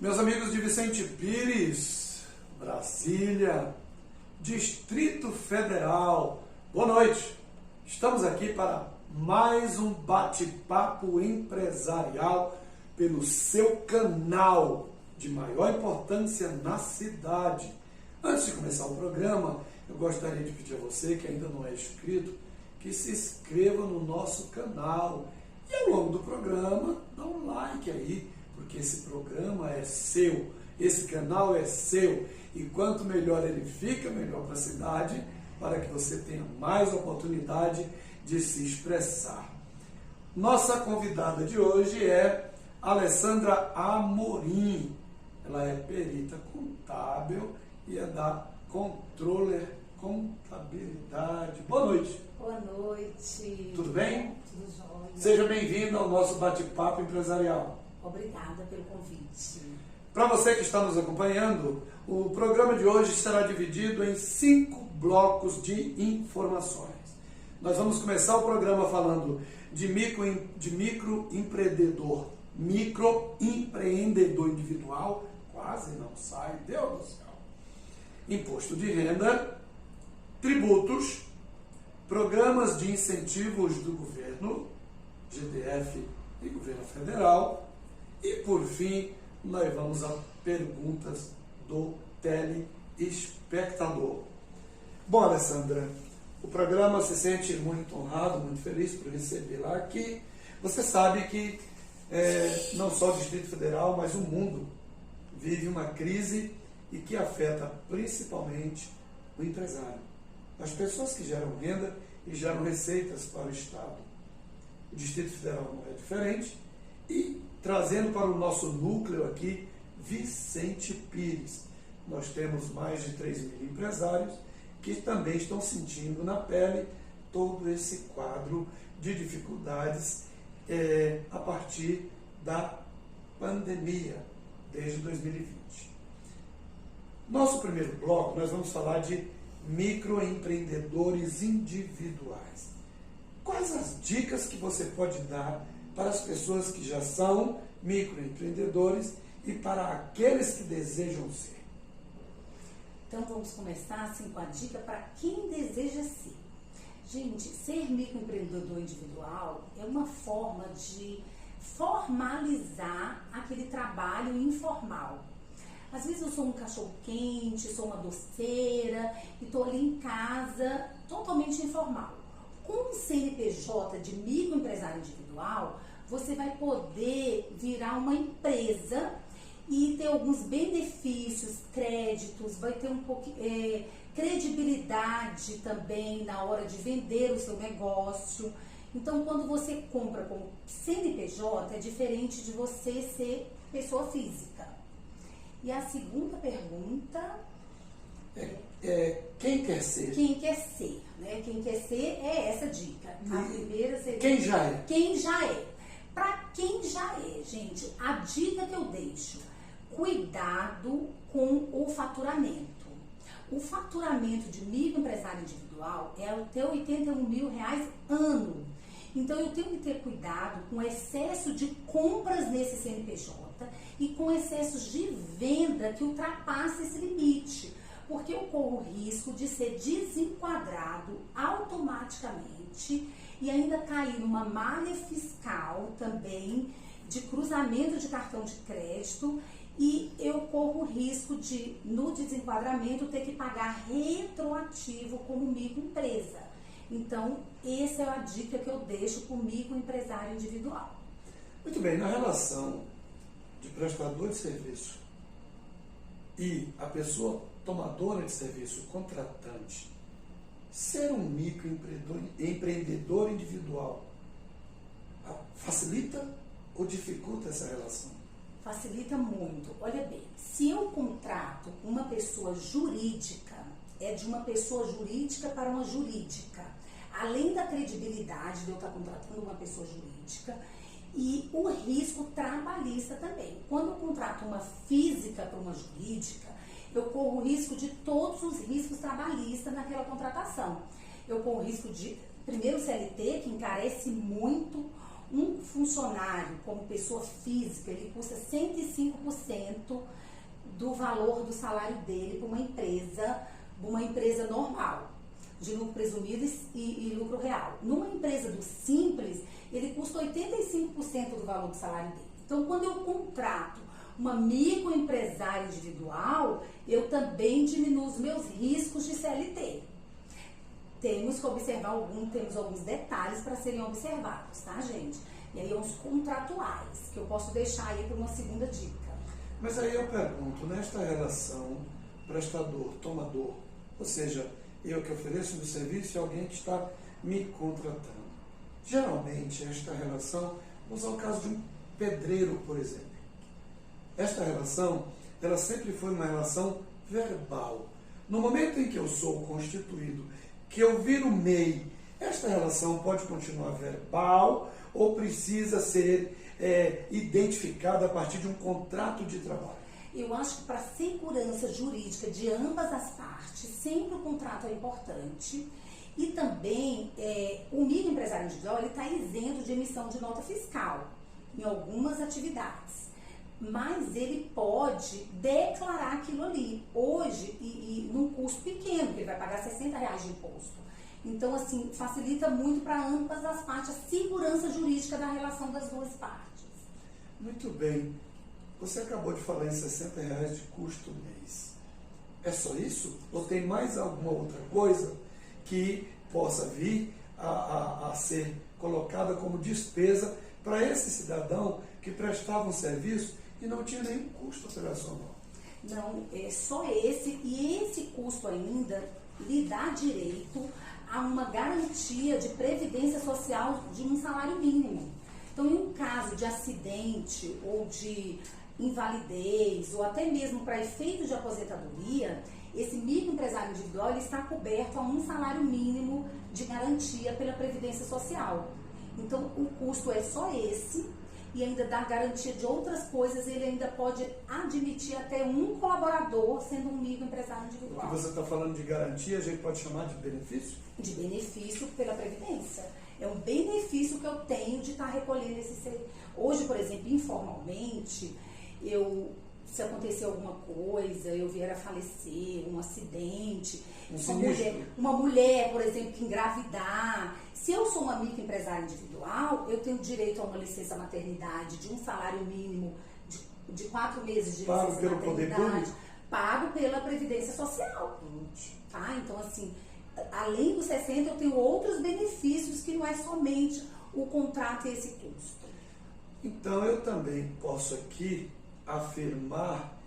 Meus amigos de Vicente Pires, Brasília, Distrito Federal, boa noite. Estamos aqui para mais um bate-papo empresarial pelo seu canal de maior importância na cidade. Antes de começar o programa, eu gostaria de pedir a você que ainda não é inscrito, que se inscreva no nosso canal e ao longo do programa dá um like aí, porque esse programa é seu, esse canal é seu e quanto melhor ele fica, melhor para a cidade, para que você tenha mais oportunidade de se expressar. Nossa convidada de hoje é Alessandra Amorim. Ela é perita contábil e é da Controller Contabilidade. Boa noite. Boa noite. Tudo bem? Tudo jóia. Seja bem-vindo ao nosso bate-papo empresarial. Obrigada pelo convite. Para você que está nos acompanhando, o programa de hoje será dividido em 5 blocos de informações. Nós vamos começar o programa falando de microempreendedor individual, quase não sai, Deus do céu. Imposto de renda, tributos, programas de incentivos do governo, GDF e governo federal, e por fim, nós vamos a perguntas do telespectador. Bom, Alessandra, o programa se sente muito honrado, muito feliz por recebê-la aqui. Você sabe que não só o Distrito Federal, mas o mundo vive uma crise e que afeta principalmente o empresário, as pessoas que geram renda e geram receitas para o Estado. O Distrito Federal não é diferente e trazendo para o nosso núcleo aqui Vicente Pires. Nós temos mais de 3 mil empresários que também estão sentindo na pele todo esse quadro de dificuldades a partir da pandemia, desde 2020. Nosso primeiro bloco, nós vamos falar de microempreendedores individuais. Quais as dicas que você pode dar para as pessoas que já são microempreendedores e para aqueles que desejam ser? Então vamos começar assim com a dica para quem deseja ser. Gente, ser microempreendedor individual é uma forma de formalizar aquele trabalho informal. Às vezes eu sou um cachorro-quente, sou uma doceira e estou ali em casa totalmente informal. Com o CNPJ de microempresário individual, você vai poder virar uma empresa e ter alguns benefícios, créditos, vai ter um pouco credibilidade também na hora de vender o seu negócio. Então, quando você compra com CNPJ, é diferente de você ser pessoa física. E a segunda pergunta quem quer ser? Quem quer ser, né? Quem quer ser é essa dica. A primeira seria quem já é? Quem já é. Para quem já é, gente, a dica que eu deixo: cuidado com o faturamento. O faturamento de microempresário individual é até R$81 mil ano. Então eu tenho que ter cuidado com o excesso de compras nesse CNPJ e com excessos de venda que ultrapassa esse limite, porque eu corro o risco de ser desenquadrado automaticamente e ainda cair numa malha fiscal também, de cruzamento de cartão de crédito, e eu corro o risco de, no desenquadramento, ter que pagar retroativo como microempresa. Então, essa é a dica que eu deixo para o microempresário individual. Muito bem, na relação de prestador de serviço e a pessoa tomadora de serviço, o contratante, ser um microempreendedor individual facilita ou dificulta essa relação? Facilita muito. Olha bem, se eu contrato uma pessoa jurídica, é de uma pessoa jurídica para uma jurídica. Além da credibilidade de eu estar contratando uma pessoa jurídica, e o risco trabalhista também. Quando eu contrato uma física para uma jurídica, eu corro o risco de todos os riscos trabalhistas naquela contratação. Eu corro o risco de, primeiro, o CLT, que encarece muito, Um funcionário, como pessoa física, ele custa 105% do valor do salário dele para uma empresa normal, de lucro presumido e lucro real. Numa empresa do Simples, ele custa 85% do valor do salário dele. Então, quando eu contrato uma microempresária individual, eu também diminuo os meus riscos de CLT. Temos alguns detalhes para serem observados, tá, gente? E aí, uns contratuais, que eu posso deixar aí para uma segunda dica. Mas aí eu pergunto, nesta relação prestador-tomador, ou seja, eu que ofereço meu serviço e alguém que está me contratando. Geralmente, esta relação, vamos usar o caso de um pedreiro, por exemplo. Esta relação, ela sempre foi uma relação verbal. No momento em que eu sou constituído, que eu viro MEI, esta relação pode continuar verbal ou precisa ser identificada a partir de um contrato de trabalho? Eu acho que para a segurança jurídica de ambas as partes, sempre o contrato é importante. E também, o microempresário individual está isento de emissão de nota fiscal em algumas atividades. Mas ele pode declarar aquilo ali, hoje, e num custo pequeno, que ele vai pagar R$60 de imposto. Então, assim, facilita muito para ambas as partes a segurança jurídica da relação das duas partes. Muito bem. Você acabou de falar em R$60 de custo mês. É só isso? Ou tem mais alguma outra coisa que possa vir a ser colocada como despesa para esse cidadão que prestava um serviço e não tinha nenhum custo operacional? Não, é só esse, e esse custo ainda lhe dá direito a uma garantia de previdência social de um salário mínimo. Então, em um caso de acidente ou de invalidez, ou até mesmo para efeito de aposentadoria, esse microempresário individual ele está coberto a um salário mínimo de garantia pela Previdência Social. Então, o custo é só esse, e ainda dá garantia de outras coisas, ele ainda pode admitir até um colaborador sendo um microempresário individual. O que você está falando de garantia, a gente pode chamar de benefício? De benefício pela Previdência. É um benefício que eu tenho de estar recolhendo esse serviço. Hoje, por exemplo, informalmente, se acontecer alguma coisa, eu vier a falecer, um acidente, uma mulher, por exemplo, que engravidar. Se eu sou uma microempresária individual, eu tenho direito a uma licença maternidade de um salário mínimo de 4 meses de licença maternidade, pago pela Previdência Social. Tá? Então, assim, além dos 60, eu tenho outros benefícios que não é somente o contrato e esse custo. Então, eu também posso aqui afirmar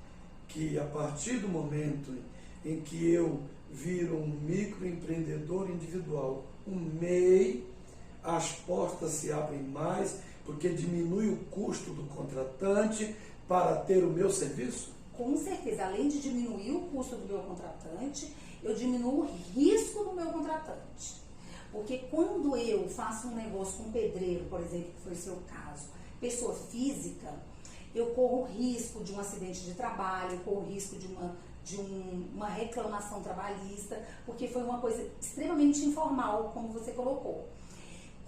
que a partir do momento em que eu viro um microempreendedor individual, um MEI, as portas se abrem mais, porque diminui o custo do contratante para ter o meu serviço? Com certeza, além de diminuir o custo do meu contratante, eu diminuo o risco do meu contratante. Porque quando eu faço um negócio com um pedreiro, por exemplo, que foi o seu caso, pessoa física, eu corro risco de um acidente de trabalho, eu corro risco de uma reclamação trabalhista, porque foi uma coisa extremamente informal, como você colocou.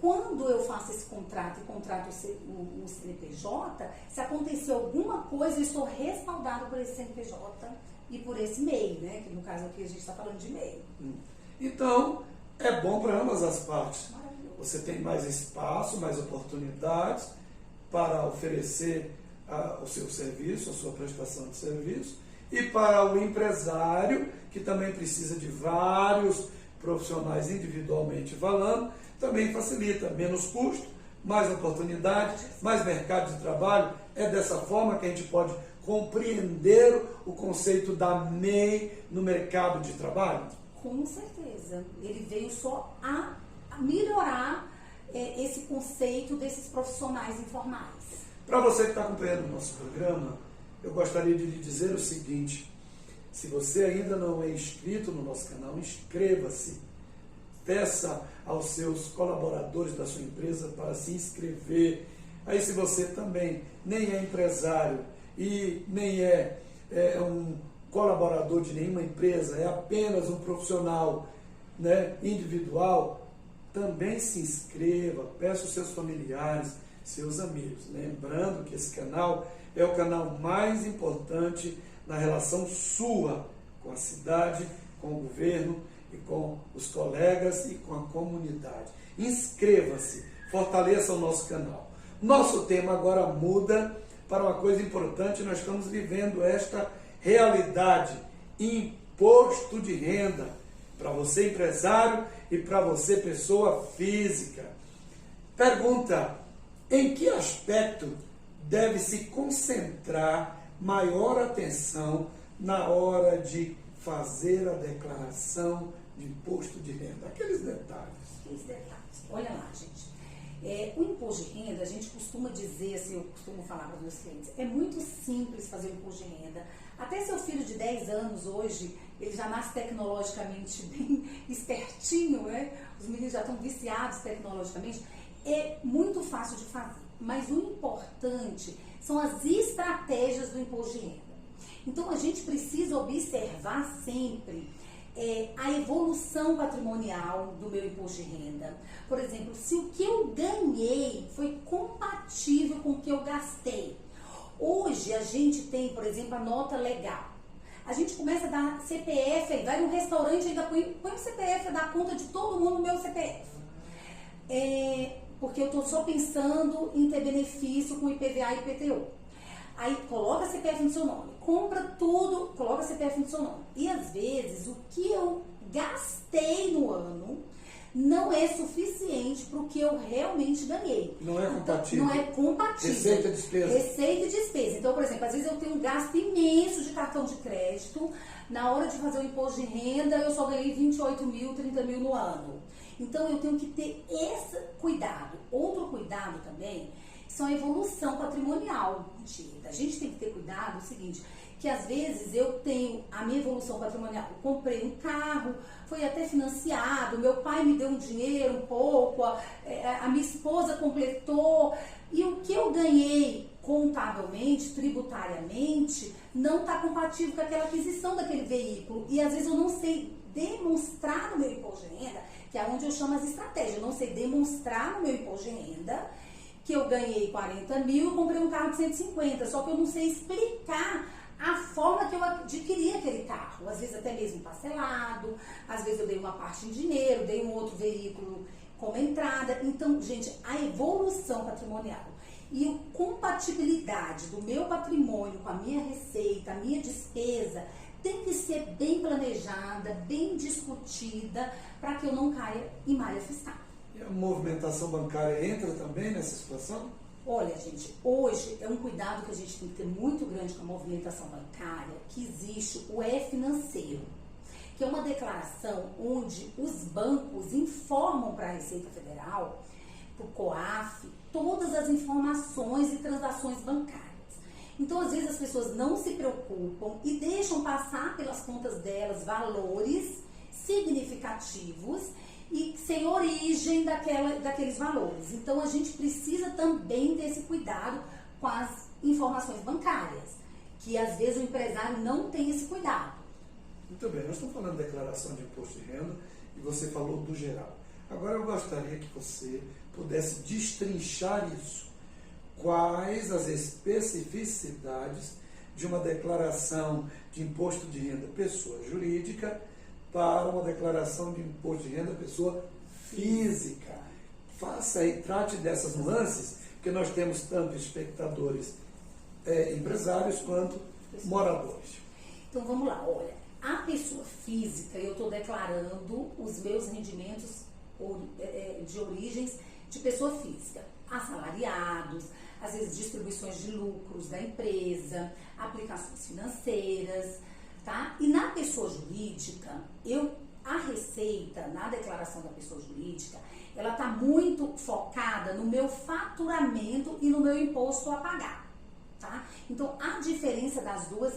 Quando eu faço esse contrato e contrato o CNPJ, se acontecer alguma coisa, eu estou respaldado por esse CNPJ e por esse MEI, né? Que no caso aqui a gente está falando de MEI. Então, é bom para ambas as partes. Maravilhoso. Você tem mais espaço, mais oportunidades para oferecer o seu serviço, a sua prestação de serviço, e para o empresário, que também precisa de vários profissionais individualmente falando, também facilita, menos custo, mais oportunidade, mais mercado de trabalho. É dessa forma que a gente pode compreender o conceito da MEI no mercado de trabalho? Com certeza. Ele veio só a melhorar esse conceito desses profissionais informais. Para você que está acompanhando o nosso programa, eu gostaria de lhe dizer o seguinte: se você ainda não é inscrito no nosso canal, inscreva-se. Peça aos seus colaboradores da sua empresa para se inscrever. Aí, se você também nem é empresário e nem é um colaborador de nenhuma empresa, é apenas um profissional, né, individual, também se inscreva, peça aos seus familiares, seus amigos. Lembrando que esse canal é o canal mais importante na relação sua com a cidade, com o governo e com os colegas e com a comunidade. Inscreva-se, fortaleça o nosso canal. Nosso tema agora muda para uma coisa importante. Nós estamos vivendo esta realidade: imposto de renda, para você empresário e para você pessoa física. Pergunta: em que aspecto deve se concentrar maior atenção na hora de fazer a declaração de imposto de renda? Aqueles detalhes. Olha lá, gente. O imposto de renda, a gente costuma dizer, assim, eu costumo falar para os meus clientes, é muito simples fazer o imposto de renda. Até seu filho de 10 anos hoje, ele já nasce tecnologicamente bem espertinho, né? Os meninos já estão viciados tecnologicamente. É muito fácil de fazer, mas o importante são as estratégias do imposto de renda. Então, a gente precisa observar sempre a evolução patrimonial do meu imposto de renda. Por exemplo, se o que eu ganhei foi compatível com o que eu gastei. Hoje a gente tem, por exemplo, a nota legal. A gente começa a dar CPF, vai num restaurante e ainda põe o CPF, dá conta de todo mundo no meu CPF. Porque eu estou só pensando em ter benefício com IPVA e IPTU. Aí coloca CPF no seu nome, compra tudo, coloca CPF no seu nome. E às vezes o que eu gastei no ano não é suficiente para o que eu realmente ganhei. Não é compatível. Não é compatível. Receita e despesa. Receita e despesa. Então, por exemplo, às vezes eu tenho um gasto imenso de cartão de crédito. Na hora de fazer o imposto de renda, eu só ganhei 28 mil, 30 mil no ano. Então, eu tenho que ter esse cuidado. Outro cuidado também são a evolução patrimonial. A gente tem que ter cuidado, é o seguinte, que às vezes eu tenho a minha evolução patrimonial, eu comprei um carro, foi até financiado, meu pai me deu um dinheiro um pouco, a minha esposa completou, e o que eu ganhei contabilmente, tributariamente, não está compatível com aquela aquisição daquele veículo. E às vezes eu não sei demonstrar no meu imposto de renda, que é onde eu chamo as estratégias, eu não sei demonstrar no meu imposto de renda que eu ganhei 40 mil e comprei um carro de 150, só que eu não sei explicar a forma que eu adquiri aquele carro. Às vezes até mesmo parcelado, às vezes eu dei uma parte em dinheiro, dei um outro veículo como entrada. Então, gente, a evolução patrimonial e a compatibilidade do meu patrimônio com a minha receita, a minha despesa, tem que ser bem planejada, bem discutida, para que eu não caia em malha fiscal. E a movimentação bancária entra também nessa situação? Olha, gente, hoje é um cuidado que a gente tem que ter muito grande com a movimentação bancária, que existe o E-Financeiro, que é uma declaração onde os bancos informam para a Receita Federal, para o COAF, todas as informações e transações bancárias. Então, às vezes, as pessoas não se preocupam e deixam passar pelas contas delas valores significativos e sem origem daqueles valores. Então, a gente precisa também ter esse cuidado com as informações bancárias, que às vezes o empresário não tem esse cuidado. Muito bem, nós estamos falando de declaração de imposto de renda e você falou do geral. Agora eu gostaria que você pudesse destrinchar isso. Quais as especificidades de uma declaração de imposto de renda pessoa jurídica para uma declaração de imposto de renda pessoa física? Faça e trate dessas nuances, porque nós temos tanto espectadores empresários quanto moradores. Então vamos lá, olha, a pessoa física, eu estou declarando os meus rendimentos de origens de pessoa física, assalariados, às vezes distribuições de lucros da empresa, aplicações financeiras, tá? E na pessoa jurídica, a receita, na declaração da pessoa jurídica, ela está muito focada no meu faturamento e no meu imposto a pagar, tá? Então, a diferença das duas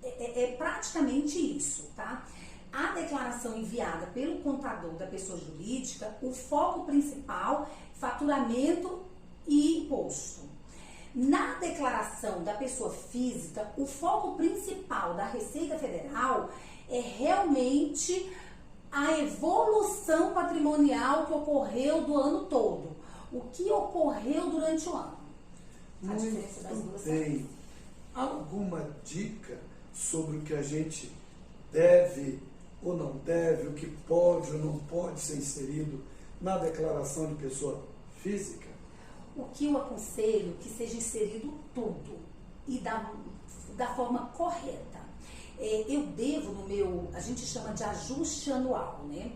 é praticamente isso, tá? A declaração enviada pelo contador da pessoa jurídica, o foco principal, faturamento e imposto. Na declaração da pessoa física, o foco principal da Receita Federal é realmente a evolução patrimonial que ocorreu do ano todo. O que ocorreu durante o ano. A diferença das duas. Muito bem. Alguma dica sobre o que a gente deve ou não deve, o que pode ou não pode ser inserido na declaração de pessoa física? O que eu aconselho que seja inserido tudo e da forma correta. Eu devo no meu, a gente chama de ajuste anual, né?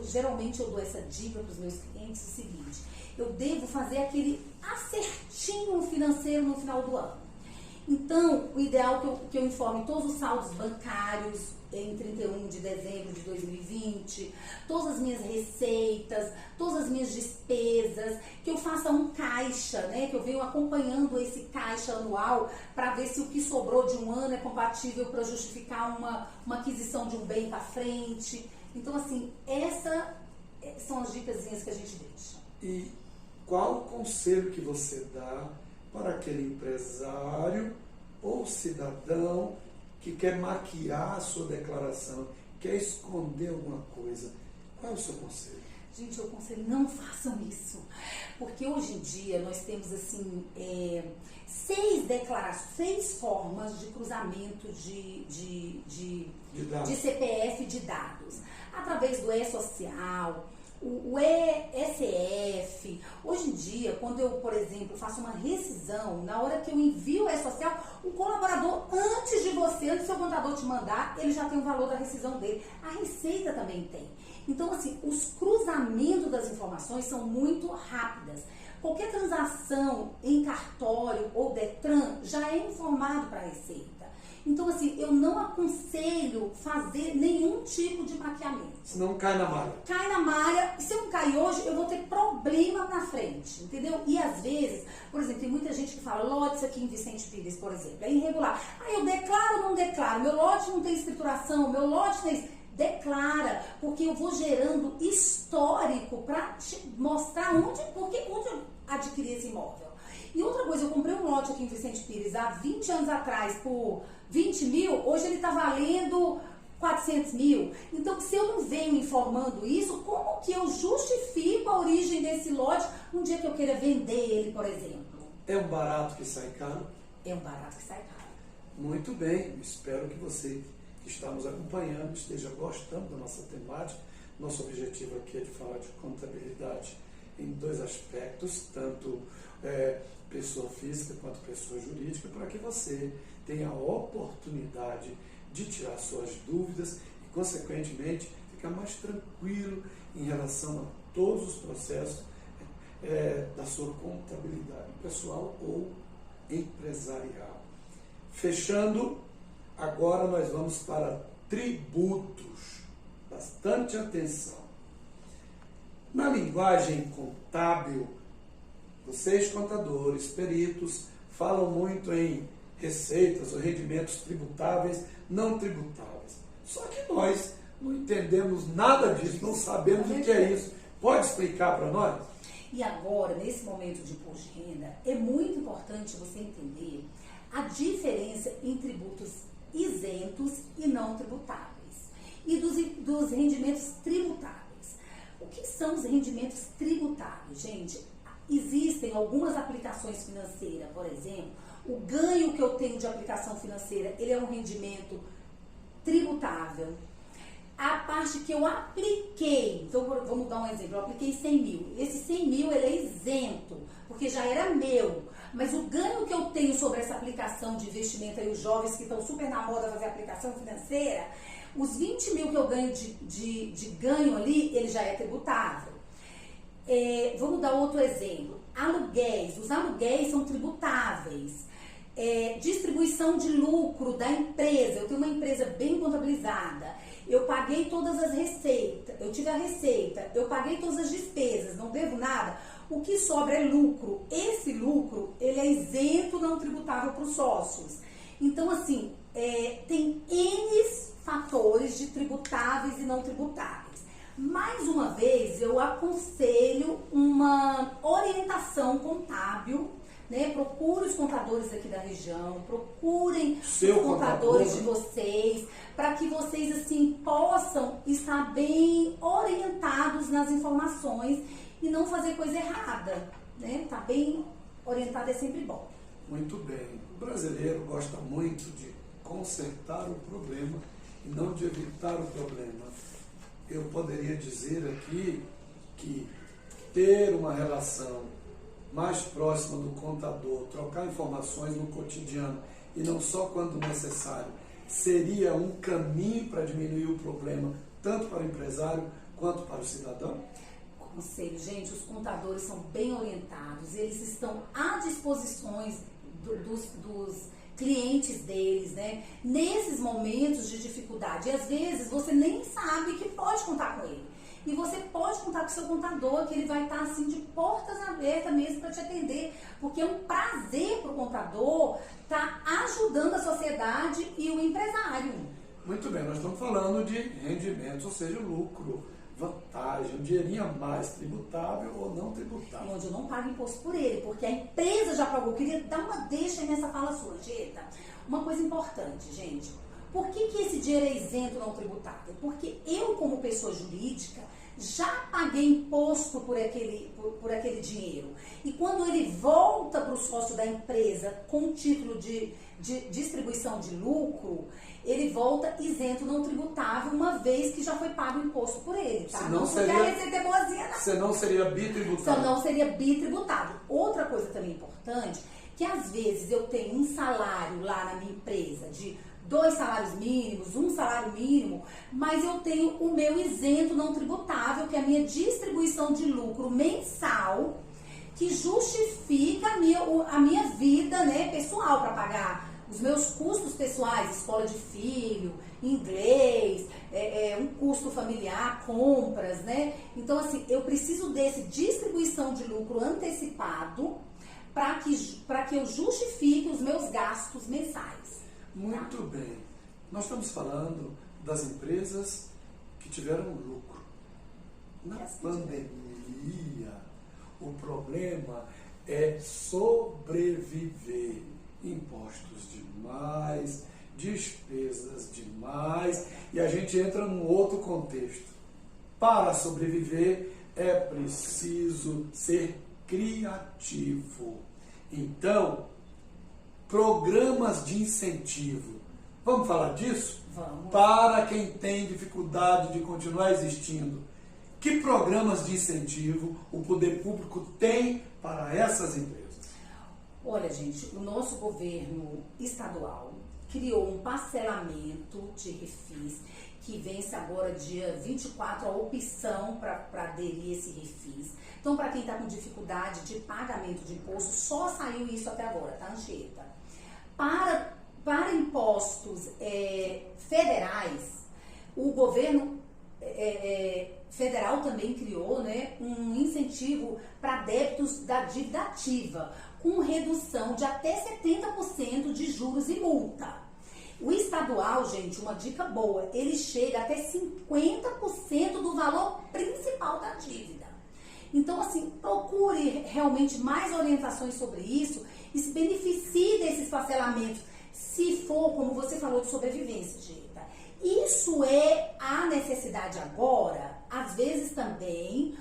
Geralmente eu dou essa dica para os meus clientes, o seguinte: eu devo fazer aquele acertinho financeiro no final do ano. Então, o ideal é que eu informe todos os saldos bancários em 31 de dezembro de 2020, todas as minhas receitas, todas as minhas despesas, que eu faça um caixa, né? Que eu venho acompanhando esse caixa anual para ver se o que sobrou de um ano é compatível para justificar uma aquisição de um bem para frente. Então, assim, essas são as dicasinhas que a gente deixa. E qual o conselho que você dá para aquele empresário ou cidadão que quer maquiar a sua declaração, quer esconder alguma coisa? Qual é o seu conselho? Gente, eu aconselho, não façam isso. Porque hoje em dia nós temos assim 6 formas de cruzamento de CPF de dados. Através do E-Social, o ECF. Hoje em dia, quando eu, por exemplo, faço uma rescisão, na hora que eu envio o E-Social, o colaborador, antes do seu contador te mandar, ele já tem o valor da rescisão dele. A Receita também tem. Então, assim, os cruzamentos das informações são muito rápidas. Qualquer transação em cartório ou Detran já é informado para a Receita. Então, assim, eu não aconselho fazer nenhum tipo de maquiamento. Senão cai na malha. Cai na malha. Se eu não cair hoje, eu vou ter problema na frente, entendeu? E às vezes, por exemplo, tem muita gente que fala, lotes aqui em Vicente Pires, por exemplo, é irregular. Eu declaro ou não declaro? Meu lote não tem escrituração, meu lote tem... Declara, porque eu vou gerando histórico para te mostrar onde eu adquiri esse imóvel. E outra coisa, eu comprei um lote aqui em Vicente Pires há 20 anos atrás por 20 mil, hoje ele está valendo 400 mil. Então, se eu não venho informando isso, como que eu justifico a origem desse lote um dia que eu queira vender ele, por exemplo? É um barato que sai caro? É um barato que sai caro. Muito bem, espero que você que está nos acompanhando esteja gostando da nossa temática. Nosso objetivo aqui é de falar de contabilidade em 2 aspectos, tanto pessoa física quanto pessoa jurídica, para que você tenha a oportunidade de tirar suas dúvidas e, consequentemente, ficar mais tranquilo em relação a todos os processos da sua contabilidade pessoal ou empresarial. Fechando, agora nós vamos para tributos. Bastante atenção. Na linguagem contábil, vocês contadores, peritos, falam muito em receitas ou rendimentos tributáveis, não tributáveis. Só que nós não entendemos nada disso, não sabemos o que é isso. Pode explicar para nós? E agora, nesse momento de imposto de renda, é muito importante você entender a diferença em tributos isentos e não tributáveis e dos rendimentos tributáveis. O que são os rendimentos tributáveis, gente? Existem algumas aplicações financeiras, por exemplo, o ganho que eu tenho de aplicação financeira, ele é um rendimento tributável. A parte que eu apliquei, então vamos dar um exemplo, eu apliquei 100 mil. Esse 100 mil ele é isento, porque já era meu. Mas o ganho que eu tenho sobre essa aplicação de investimento, aí os jovens que estão super na moda fazer aplicação financeira, os 20 mil que eu ganho de ganho ali, ele já é tributável. Vamos dar outro exemplo. Aluguéis. Os aluguéis são tributáveis. Distribuição de lucro da empresa. Eu tenho uma empresa bem contabilizada. Eu paguei todas as receitas. Eu tive a receita. Eu paguei todas as despesas. Não devo nada. O que sobra é lucro. Esse lucro, ele é isento, não tributável para os sócios. Então, assim, tem N fatores de tributáveis e não tributáveis. Mais uma vez, eu aconselho uma orientação contábil né? Procure os contadores aqui da região, procurem Seu os contadores contador, de vocês, para que vocês assim possam estar bem orientados nas informações e não fazer coisa errada, né? Tá bem orientado é sempre bom. Muito bem. O brasileiro gosta muito de consertar o problema e não de evitar o problema. Eu poderia dizer aqui que ter uma relação mais próxima do contador, trocar informações no cotidiano e não só quando necessário, seria um caminho para diminuir o problema, tanto para o empresário quanto para o cidadão? Conselho, gente, os contadores são bem orientados, eles estão à disposição dos clientes deles, né? Nesses momentos de dificuldade. E às vezes você nem sabe que pode contar com ele. E você pode contar com o seu contador, que ele vai estar assim de portas abertas mesmo para te atender. Porque é um prazer para o contador estar ajudando a sociedade e o empresário. Muito bem, nós estamos falando de rendimentos, ou seja, lucro, vantagem, um dinheirinho a mais, tributável ou não tributável. Onde eu não pago imposto por ele, porque a empresa já pagou. Eu queria dar uma deixa nessa fala sua, Geta. Uma coisa importante, gente. Por que esse dinheiro é isento não tributável? Porque eu, como pessoa jurídica, já paguei imposto por aquele dinheiro. E quando ele volta para o sócio da empresa com título de distribuição de lucro, ele volta isento não tributável, uma vez que já foi pago o imposto por ele, tá? Senão não porque a receita é boazinha, não. Senão seria bitributável. Senão seria bitributável. Outra coisa também importante, que às vezes eu tenho um salário lá na minha empresa de 2 salários mínimos, 1 salário mínimo, mas eu tenho o meu isento não tributável, que é a minha distribuição de lucro mensal, que justifica a minha vida, né, pessoal, para pagar os meus custos pessoais, escola de filho, inglês, um custo familiar, compras, né? Então, assim, eu preciso desse distribuição de lucro antecipado para que eu justifique os meus gastos mensais. Muito bem. Nós estamos falando das empresas que tiveram lucro. Na pandemia, o problema é sobreviver. Impostos demais, despesas demais, e a gente entra num outro contexto. Para sobreviver é preciso ser criativo. Então, programas de incentivo. Vamos falar disso? Vamos. Para quem tem dificuldade de continuar existindo. Que programas de incentivo o poder público tem para essas empresas? Olha, gente, o nosso governo estadual criou um parcelamento de refis que vence agora dia 24 a opção para aderir esse refis. Então, para quem está com dificuldade de pagamento de imposto, só saiu isso até agora, tá, Anchieta? Para impostos federais, o governo federal também criou, né, um incentivo para débitos da dívida ativa, com redução de até 70% de juros e multa. O estadual, gente, uma dica boa, ele chega até 50% do valor principal da dívida. Então, assim, procure realmente mais orientações sobre isso e se beneficie desses parcelamentos, se for, como você falou, de sobrevivência, Geta. Isso é a necessidade agora, às vezes também,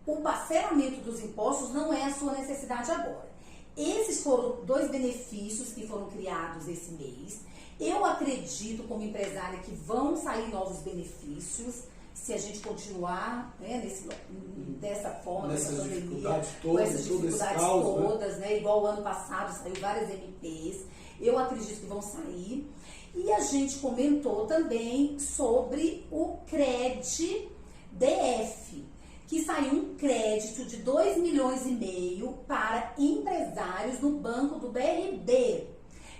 o parcelamento dos impostos não é a sua necessidade agora. Esses foram 2 benefícios que foram criados esse mês. Eu acredito, como empresária, que vão sair novos benefícios se a gente continuar, né, dessa forma, nessa pandemia, com essas dificuldades todas, né? Igual o ano passado saiu várias MPs. Eu acredito que vão sair. E a gente comentou também sobre o CRED DF, que saiu um crédito de 2,5 milhões para empresários no banco do BRB.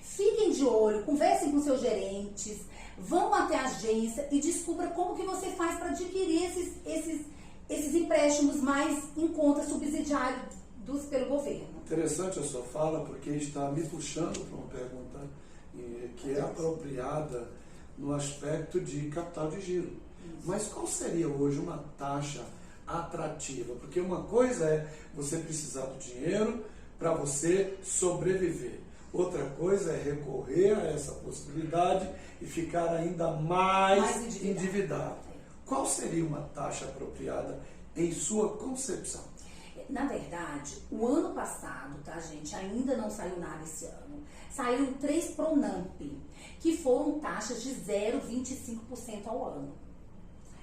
Fiquem de olho, conversem com seus gerentes, vão até a agência e descubra como que você faz para adquirir esses empréstimos mais em conta subsidiários pelo governo. Interessante a sua fala, porque está me puxando para uma pergunta que é apropriada no aspecto de capital de giro. Isso. Mas qual seria hoje uma taxa atrativa? Porque uma coisa é você precisar do dinheiro para você sobreviver. Outra coisa é recorrer a essa possibilidade e ficar ainda mais endividado. Qual seria uma taxa apropriada em sua concepção? Na verdade, o ano passado, tá, gente, ainda não saiu nada esse ano, saíram 3 Pronamp, que foram taxas de 0,25% ao ano.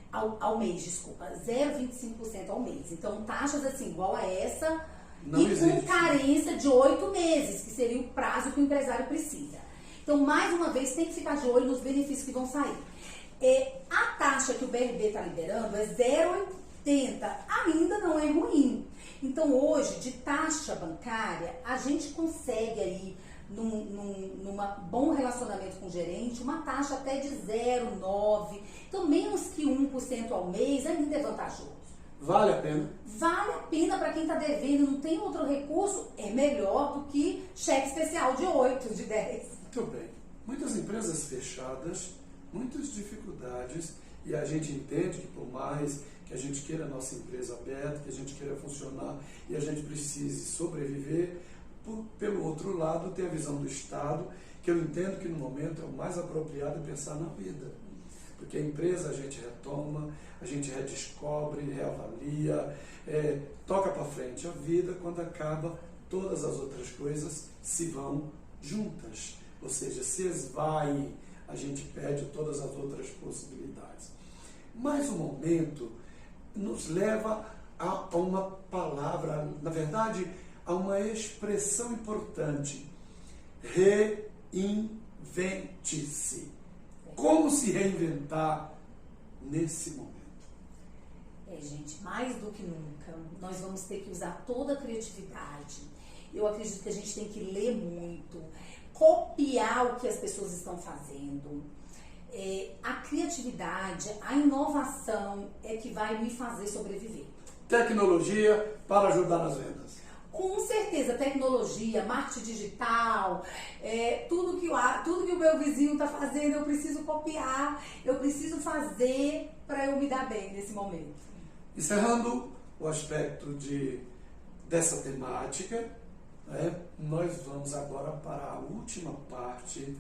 Ao mês, desculpa, 0,25% ao mês. Então, taxas assim, igual a essa, não e existe. Com carência de 8 meses, que seria o prazo que o empresário precisa. Então, mais uma vez, tem que ficar de olho nos benefícios que vão sair. A taxa que o BRB está liberando é 0,80, ainda não é ruim. Então, hoje, de taxa bancária, a gente consegue aí, num bom relacionamento com o gerente, uma taxa até de 0,9%. Então, menos que 1% ao mês ainda é vantajoso. Vale a pena? Vale a pena para quem está devendo, não tem outro recurso, é melhor do que cheque especial de 8, de 10. Muito bem. Muitas empresas fechadas, muitas dificuldades, e a gente entende que por mais que a gente queira a nossa empresa aberta, que a gente queira funcionar e a gente precise sobreviver, pelo outro lado tem a visão do Estado, que eu entendo que no momento é o mais apropriado pensar na vida. Porque a empresa a gente retoma, a gente redescobre, reavalia, toca para frente. A vida, quando acaba, todas as outras coisas se vão juntas. Ou seja, se esvaem, a gente perde todas as outras possibilidades. Mas o momento nos leva a uma palavra, na verdade, a uma expressão importante. Reinvente-se. Como se reinventar nesse momento? Gente, mais do que nunca, nós vamos ter que usar toda a criatividade. Eu acredito que a gente tem que ler muito, copiar o que as pessoas estão fazendo. A criatividade, a inovação é que vai me fazer sobreviver. Tecnologia para ajudar nas vendas. Com certeza, tecnologia, marketing digital, tudo que o meu vizinho está fazendo, eu preciso copiar, eu preciso fazer para eu me dar bem nesse momento. Encerrando o aspecto dessa temática, nós vamos agora para a última parte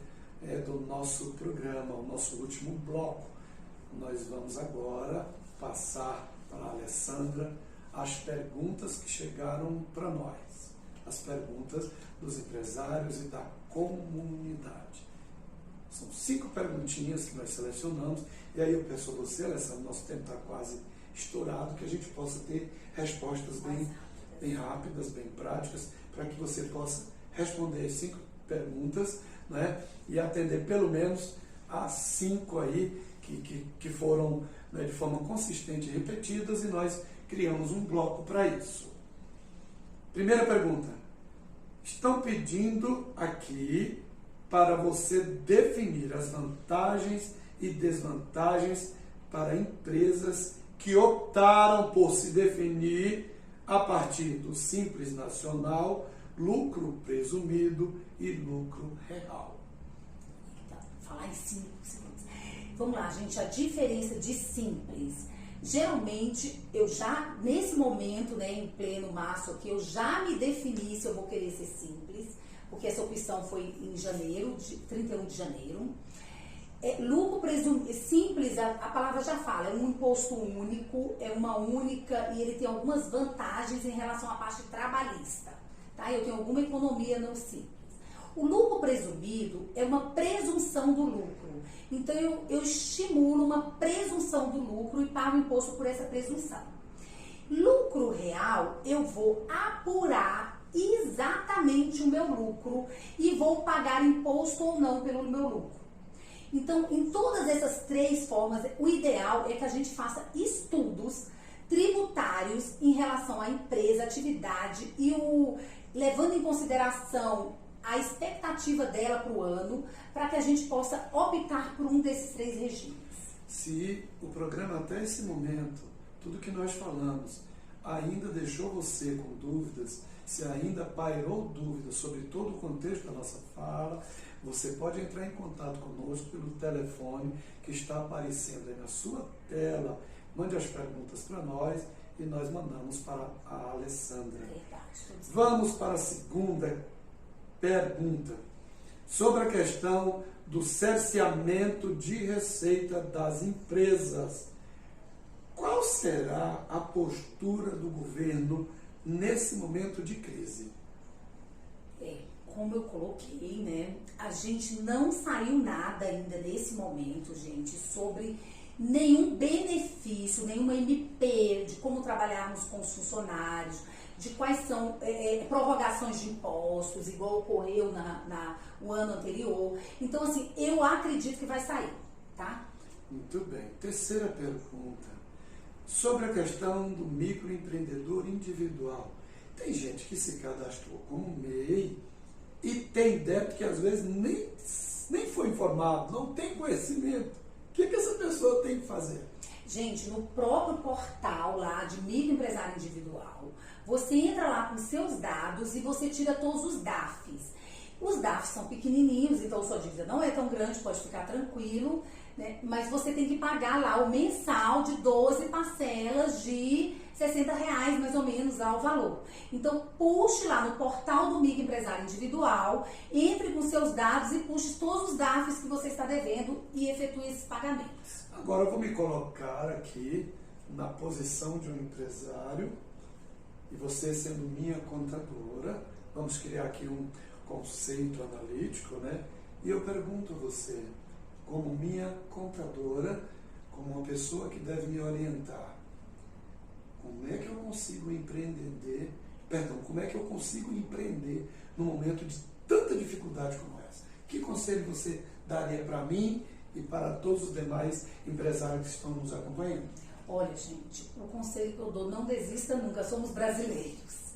do nosso programa, o nosso último bloco. Nós vamos agora passar para a Alessandra as perguntas que chegaram para nós, as perguntas dos empresários e da comunidade. São 5 perguntinhas que nós selecionamos, e aí eu peço a você, Alessandra, nosso tempo está quase estourado, que a gente possa ter respostas bem rápidas, bem práticas, para que você possa responder as 5 perguntas, né, e atender pelo menos as 5 aí que foram, né, de forma consistente repetidas, e nós criamos um bloco para isso. Primeira pergunta. Estão pedindo aqui para você definir as vantagens e desvantagens para empresas que optaram por se definir a partir do Simples Nacional, lucro presumido e lucro real. Falar em 5 segundos. Vamos lá, gente, a diferença de simples. Geralmente, eu já, nesse momento, né, em pleno março aqui, eu já me defini se eu vou querer ser simples, porque essa opção foi em janeiro, 31 de janeiro. Lucro presumido, simples, a palavra já fala, é um imposto único, é uma única, e ele tem algumas vantagens em relação à parte trabalhista, tá? Eu tenho alguma economia no simples. O lucro presumido é uma presunção do lucro. Então, eu estimulo uma presunção do lucro e pago imposto por essa presunção. Lucro real, eu vou apurar exatamente o meu lucro e vou pagar imposto ou não pelo meu lucro. Então, em todas essas 3 formas, o ideal é que a gente faça estudos tributários em relação à empresa, atividade e levando em consideração a expectativa dela para o ano, para que a gente possa optar por um desses 3 regimes. Se o programa até esse momento, tudo que nós falamos, ainda deixou você com dúvidas, se ainda pairou dúvidas sobre todo o contexto da nossa fala, você pode entrar em contato conosco pelo telefone que está aparecendo aí na sua tela. Mande as perguntas para nós e nós mandamos para a Alessandra. Verdade. Vamos para a segunda pergunta, sobre a questão do cerceamento de receita das empresas. Qual será a postura do governo nesse momento de crise? Como eu coloquei, né? A gente não saiu nada ainda nesse momento, gente, sobre nenhum benefício, nenhuma MP, de como trabalharmos com os funcionários, de quais são prorrogações de impostos, igual ocorreu o ano anterior. Então, assim, eu acredito que vai sair, tá? Muito bem. Terceira pergunta, sobre a questão do microempreendedor individual. Tem gente que se cadastrou como MEI e tem débito que às vezes nem foi informado, não tem conhecimento. O que essa pessoa tem que fazer? Gente, no próprio portal lá de microempresário individual, você entra lá com seus dados e você tira todos os DAFs. Os DAFs são pequenininhos, então sua dívida não é tão grande, pode ficar tranquilo, né? Mas você tem que pagar lá o mensal de 12 parcelas de R$60 mais ou menos lá o valor. Então puxe lá no portal do microempresário individual, entre com seus dados e puxe todos os DAFs que você está devendo e efetue esses pagamentos. Agora eu vou me colocar aqui na posição de um empresário e você sendo minha contadora, vamos criar aqui um conceito analítico, né? E eu pergunto a você, como minha contadora, como uma pessoa que deve me orientar, como é que eu consigo como é que eu consigo empreender num momento de tanta dificuldade como essa? Que conselho você daria para mim e para todos os demais empresários que estão nos acompanhando? Olha, gente, o conselho que eu dou, não desista nunca, somos brasileiros.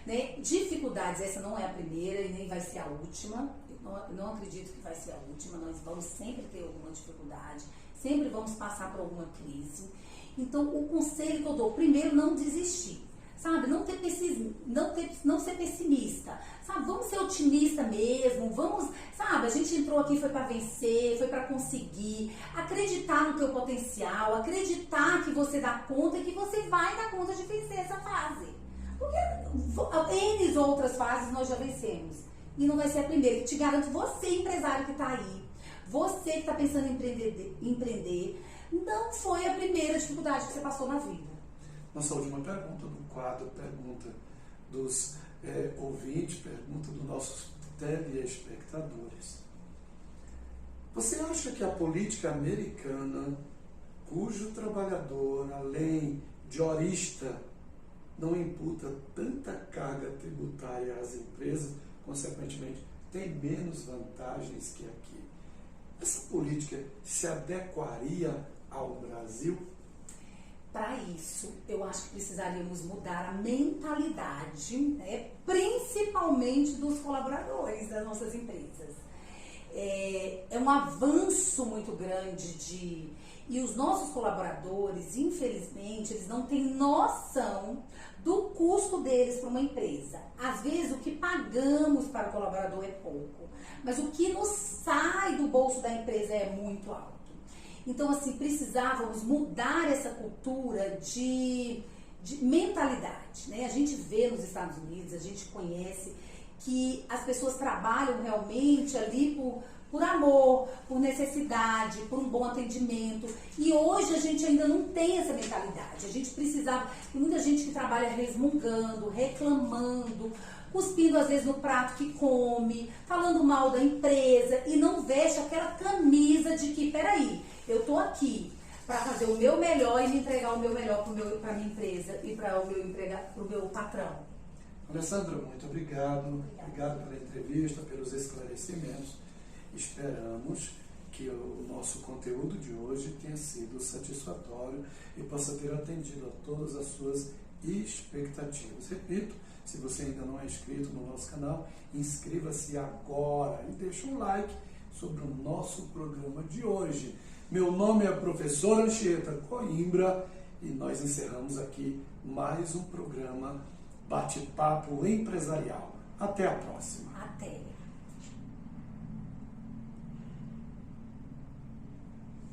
Né? Dificuldades, essa não é a primeira e nem vai ser a última. Eu não acredito que vai ser a última, nós vamos sempre ter alguma dificuldade, sempre vamos passar por alguma crise. Então, o conselho que eu dou, primeiro, não desistir, sabe? Não ser pessimista, sabe? Vamos ser otimista mesmo, vamos, sabe? A gente entrou aqui, foi para vencer, foi para conseguir, acreditar no teu potencial, acreditar que você dá conta e que você vai dar conta de vencer essa fase. Porque N outras fases nós já vencemos. E não vai ser a primeira. Te garanto, você, empresário que está aí, você que está pensando em empreender, não foi a primeira dificuldade que você passou na vida. Nossa última pergunta do quadro, pergunta dos ouvintes, pergunta dos nossos telespectadores. Você acha que a política americana, cujo trabalhador, além de horista, não imputa tanta carga tributária às empresas, consequentemente, tem menos vantagens que aqui? Essa política se adequaria ao Brasil? Para isso, eu acho que precisaríamos mudar a mentalidade, né, principalmente dos colaboradores das nossas empresas. É um avanço muito grande e os nossos colaboradores, infelizmente, eles não têm noção do custo deles para uma empresa. Às vezes, o que pagamos para o colaborador é pouco, mas o que nos sai do bolso da empresa é muito alto. Então, assim, precisávamos mudar essa cultura de mentalidade, né? A gente vê nos Estados Unidos, a gente conhece que as pessoas trabalham realmente ali por amor, por necessidade, por um bom atendimento. E hoje a gente ainda não tem essa mentalidade. A gente precisava, tem muita gente que trabalha resmungando, reclamando, cuspindo às vezes no prato que come, falando mal da empresa e não veste aquela camisa de que, peraí, eu tô aqui para fazer o meu melhor e me entregar o meu melhor para a minha empresa e para o meu patrão. Alessandra, muito obrigado. Obrigado pela entrevista, pelos esclarecimentos. Esperamos que o nosso conteúdo de hoje tenha sido satisfatório e possa ter atendido a todas as suas expectativas. Repito, se você ainda não é inscrito no nosso canal, inscreva-se agora e deixe um like sobre o nosso programa de hoje. Meu nome é professor Anchieta Coimbra e nós encerramos aqui mais um programa Bate-Papo Empresarial. Até a próxima. Até.